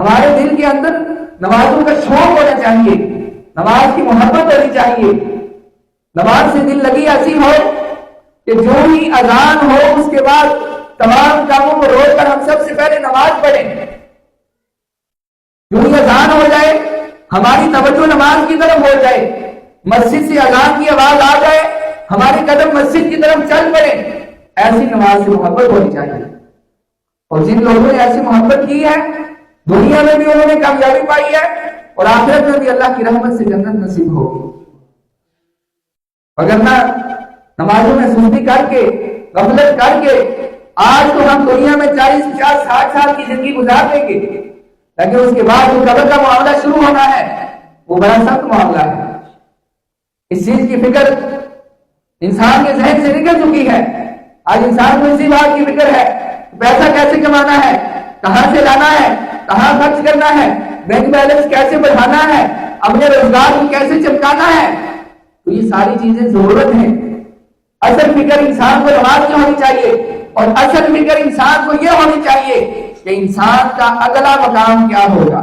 ہمارے دل کے اندر نمازوں کا شوق ہونا چاہیے، نماز کی محبت ہونی چاہیے، نماز سے دل لگی ایسی ہو کہ جو ہی اذان ہو اس کے بعد تمام کاموں کو روک کر ہم سب سے پہلے نماز پڑھیں۔ جو ہی اذان ہو جائے ہماری توجہ نماز کی طرف ہو جائے، مسجد سے اذان کی آواز آ جائے ہمارے قدم مسجد کی طرف چل پڑے۔ ایسی نماز سے محبت ہونی چاہیے، اور جن لوگوں نے ایسی محبت کی ہے دنیا میں بھی انہوں نے کامیابی پائی ہے اور آخرت میں بھی اللہ کی رحمت سے جنت نصیب ہوگی۔ وگرنہ نمازوں میں سستی کر کے، غفلت کر کے آج تو ہم دنیا میں 40 50 60 سال کی زندگی گزار دیں گے، لیکن اس کے بعد جو قبر کا معاملہ شروع ہونا ہے وہ بڑا سخت معاملہ ہے۔ اس چیز کی فکر انسان کے ذہن سے نکل چکی ہے۔ آج انسان کو اسی بات کی فکر ہے پیسہ کیسے کمانا ہے، کہاں سے لانا ہے، کہاں خرچ کرنا ہے، بینک بیلنس کیسے بڑھانا ہے، اپنے روزگار کو کیسے چمکانا ہے۔ تو یہ ساری چیزیں ضرورت ہیں۔ اصل فکر انسان کو نماز کی ہونی چاہیے، اور اصل فکر انسان کو یہ ہونی چاہیے کہ انسان کا اگلا مقام کیا ہوگا۔